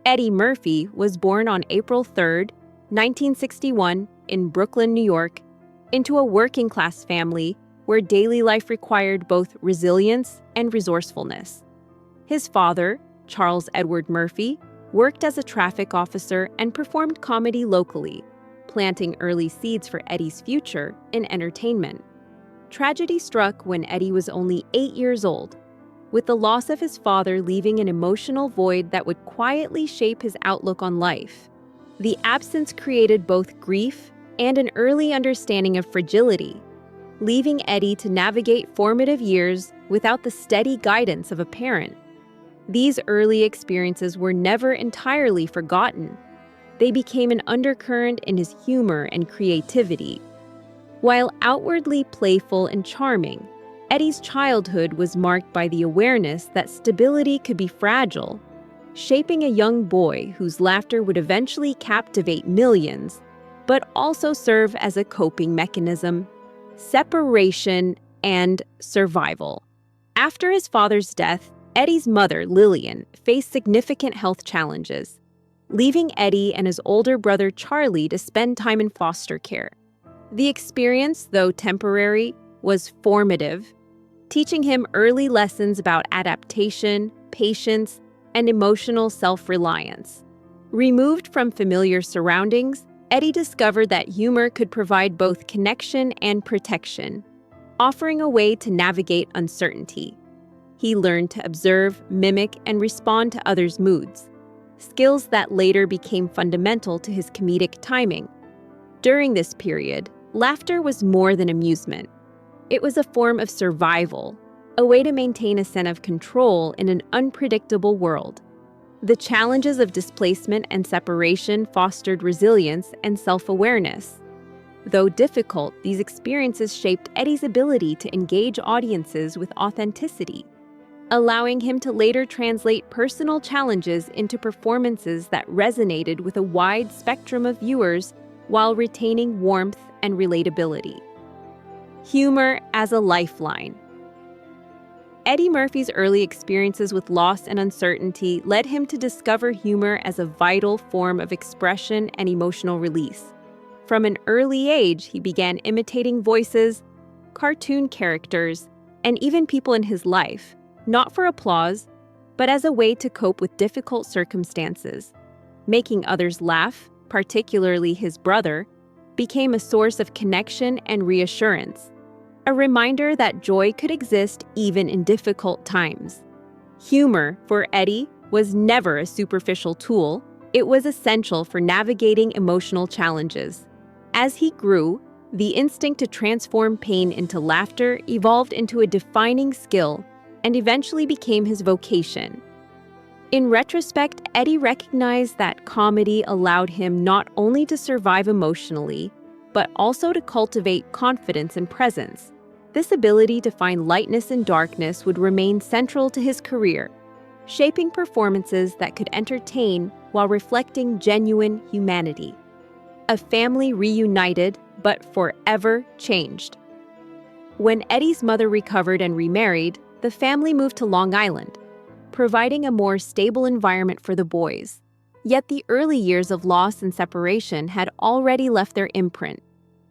Eddie Murphy was born on April 3, 1961, in Brooklyn, New York, into a working-class family where daily life required both resilience and resourcefulness. His father, Charles Edward Murphy, worked as a traffic officer and performed comedy locally, planting early seeds for Eddie's future in entertainment. Tragedy struck when Eddie was only 8 years old, with the loss of his father leaving an emotional void that would quietly shape his outlook on life. The absence created both grief and an early understanding of fragility, leaving Eddie to navigate formative years without the steady guidance of a parent. These early experiences were never entirely forgotten. They became an undercurrent in his humor and creativity. While outwardly playful and charming, Eddie's childhood was marked by the awareness that stability could be fragile, shaping a young boy whose laughter would eventually captivate millions, but also serve as a coping mechanism: separation and survival. After his father's death, Eddie's mother, Lillian, faced significant health challenges, leaving Eddie and his older brother Charlie to spend time in foster care. The experience, though temporary, was formative, teaching him early lessons about adaptation, patience, and emotional self-reliance. Removed from familiar surroundings, Eddie discovered that humor could provide both connection and protection, offering a way to navigate uncertainty. He learned to observe, mimic, and respond to others' moods, skills that later became fundamental to his comedic timing. During this period, laughter was more than amusement. It was a form of survival, a way to maintain a sense of control in an unpredictable world. The challenges of displacement and separation fostered resilience and self-awareness. Though difficult, these experiences shaped Eddie's ability to engage audiences with authenticity, allowing him to later translate personal challenges into performances that resonated with a wide spectrum of viewers while retaining warmth and relatability. Humor as a lifeline. Eddie Murphy's early experiences with loss and uncertainty led him to discover humor as a vital form of expression and emotional release. From an early age, he began imitating voices, cartoon characters, and even people in his life, not for applause, but as a way to cope with difficult circumstances. Making others laugh, particularly his brother, became a source of connection and reassurance, a reminder that joy could exist even in difficult times. Humor, for Eddie, was never a superficial tool. It was essential for navigating emotional challenges. As he grew, the instinct to transform pain into laughter evolved into a defining skill and eventually became his vocation. In retrospect, Eddie recognized that comedy allowed him not only to survive emotionally, but also to cultivate confidence and presence. This ability to find lightness in darkness would remain central to his career, shaping performances that could entertain while reflecting genuine humanity. A family reunited, but forever changed. When Eddie's mother recovered and remarried, the family moved to Long Island, providing a more stable environment for the boys. Yet the early years of loss and separation had already left their imprint,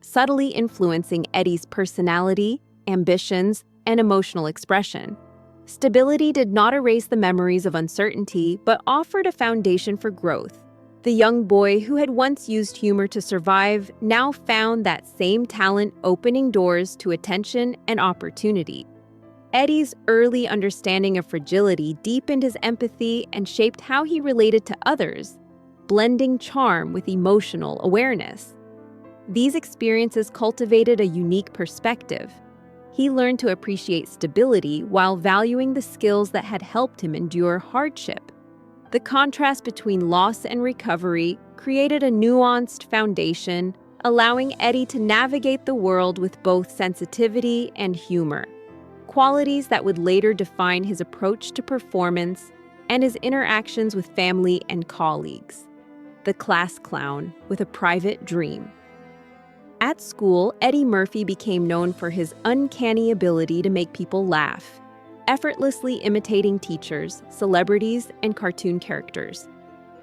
subtly influencing Eddie's personality, ambitions, and emotional expression. Stability did not erase the memories of uncertainty, but offered a foundation for growth. The young boy who had once used humor to survive now found that same talent opening doors to attention and opportunity. Eddie's early understanding of fragility deepened his empathy and shaped how he related to others, blending charm with emotional awareness. These experiences cultivated a unique perspective. He learned to appreciate stability while valuing the skills that had helped him endure hardship. The contrast between loss and recovery created a nuanced foundation, allowing Eddie to navigate the world with both sensitivity and humor, qualities that would later define his approach to performance and his interactions with family and colleagues. The class clown with a private dream. At school, Eddie Murphy became known for his uncanny ability to make people laugh, effortlessly imitating teachers, celebrities, and cartoon characters.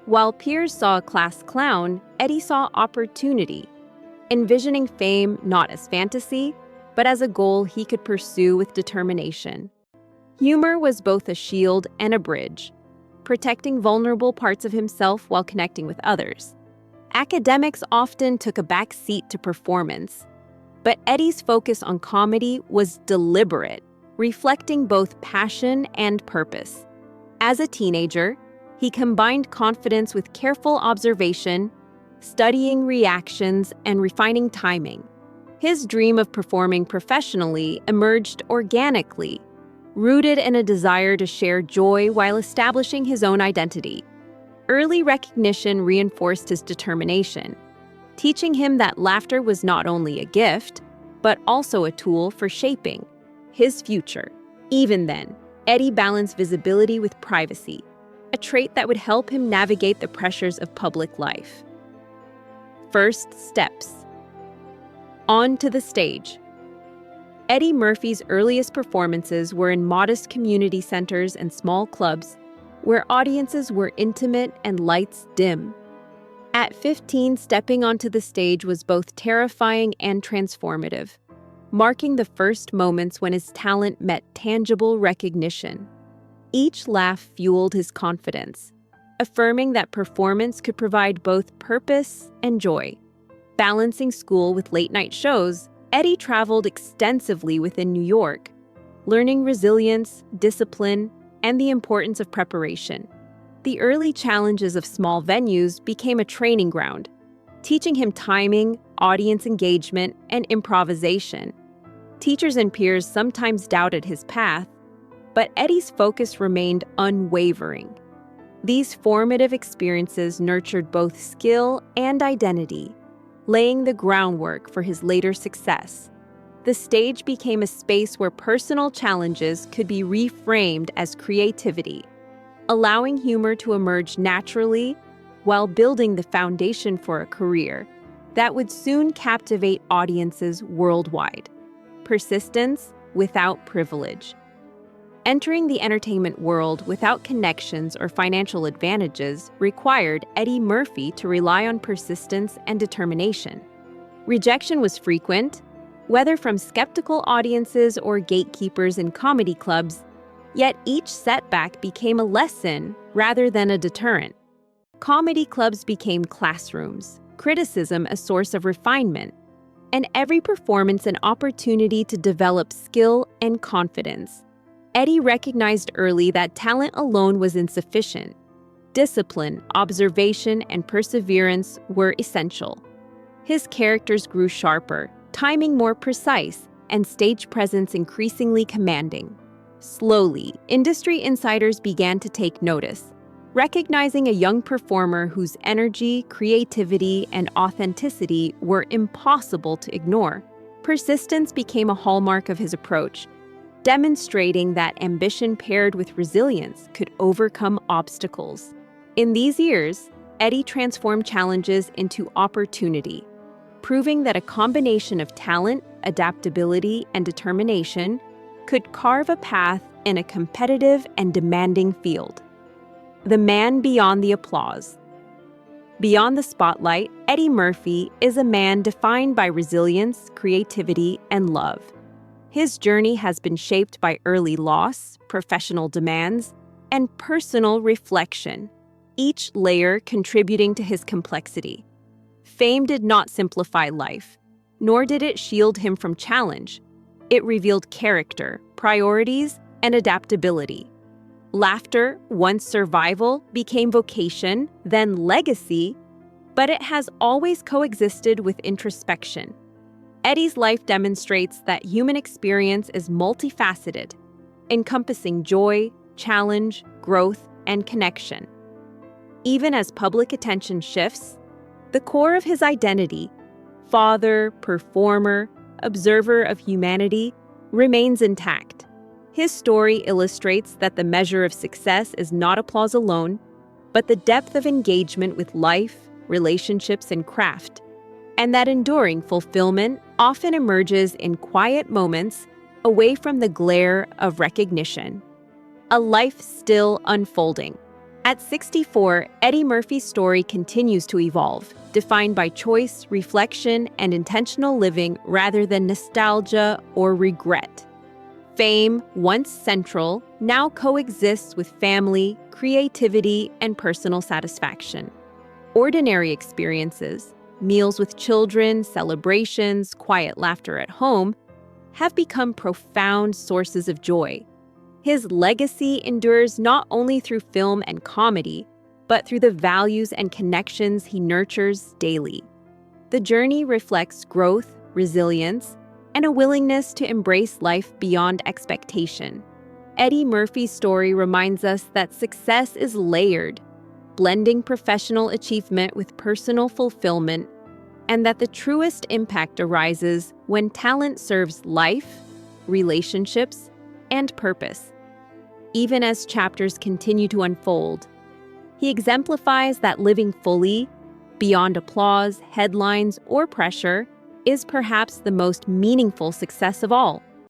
While peers saw a class clown, Eddie saw opportunity, envisioning fame not as fantasy, but as a goal he could pursue with determination. Humor was both a shield and a bridge, protecting vulnerable parts of himself while connecting with others. Academics often took a back seat to performance, but Eddie's focus on comedy was deliberate, reflecting both passion and purpose. As a teenager, he combined confidence with careful observation, studying reactions, and refining timing. His dream of performing professionally emerged organically, rooted in a desire to share joy while establishing his own identity. Early recognition reinforced his determination, teaching him that laughter was not only a gift, but also a tool for shaping his future. Even then, Eddie balanced visibility with privacy, a trait that would help him navigate the pressures of public life. First steps. Onto the stage. Eddie Murphy's earliest performances were in modest community centers and small clubs, where audiences were intimate and lights dim. At 15, stepping onto the stage was both terrifying and transformative, marking the first moments when his talent met tangible recognition. Each laugh fueled his confidence, affirming that performance could provide both purpose and joy. Balancing school with late-night shows, Eddie traveled extensively within New York, learning resilience, discipline, and the importance of preparation. The early challenges of small venues became a training ground, teaching him timing, audience engagement, and improvisation. Teachers and peers sometimes doubted his path, but Eddie's focus remained unwavering. These formative experiences nurtured both skill and identity, laying the groundwork for his later success. The stage became a space where personal challenges could be reframed as creativity, allowing humor to emerge naturally while building the foundation for a career that would soon captivate audiences worldwide. Persistence without privilege. Entering the entertainment world without connections or financial advantages required Eddie Murphy to rely on persistence and determination. Rejection was frequent, whether from skeptical audiences or gatekeepers in comedy clubs, yet each setback became a lesson rather than a deterrent. Comedy clubs became classrooms, criticism a source of refinement, and every performance an opportunity to develop skill and confidence. Eddie recognized early that talent alone was insufficient. Discipline, observation, and perseverance were essential. His characters grew sharper, timing more precise, and stage presence increasingly commanding. Slowly, industry insiders began to take notice, recognizing a young performer whose energy, creativity, and authenticity were impossible to ignore. Persistence became a hallmark of his approach, demonstrating that ambition paired with resilience could overcome obstacles. In these years, Eddie transformed challenges into opportunity, proving that a combination of talent, adaptability, and determination could carve a path in a competitive and demanding field. The man beyond the applause. Beyond the spotlight, Eddie Murphy is a man defined by resilience, creativity, and love. His journey has been shaped by early loss, professional demands, and personal reflection, each layer contributing to his complexity. Fame did not simplify life, nor did it shield him from challenge. It revealed character, priorities, and adaptability. Laughter, once survival, became vocation, then legacy, but it has always coexisted with introspection. Eddie's life demonstrates that human experience is multifaceted, encompassing joy, challenge, growth, and connection. Even as public attention shifts, the core of his identity, father, performer, observer of humanity, remains intact. His story illustrates that the measure of success is not applause alone, but the depth of engagement with life, relationships, and craft, and that enduring fulfillment often emerges in quiet moments away from the glare of recognition. A life still unfolding, At 64, Eddie Murphy's story continues to evolve, defined by choice, reflection, and intentional living rather than nostalgia or regret. Fame, once central, now coexists with family, creativity, and personal satisfaction. Ordinary experiences, meals with children, celebrations, quiet laughter at home, have become profound sources of joy. His legacy endures not only through film and comedy, but through the values and connections he nurtures daily. The journey reflects growth, resilience, and a willingness to embrace life beyond expectation. Eddie Murphy's story reminds us that success is layered, blending professional achievement with personal fulfillment, and that the truest impact arises when talent serves life, relationships, and purpose. Even as chapters continue to unfold, he exemplifies that living fully, beyond applause, headlines, or pressure, is perhaps the most meaningful success of all.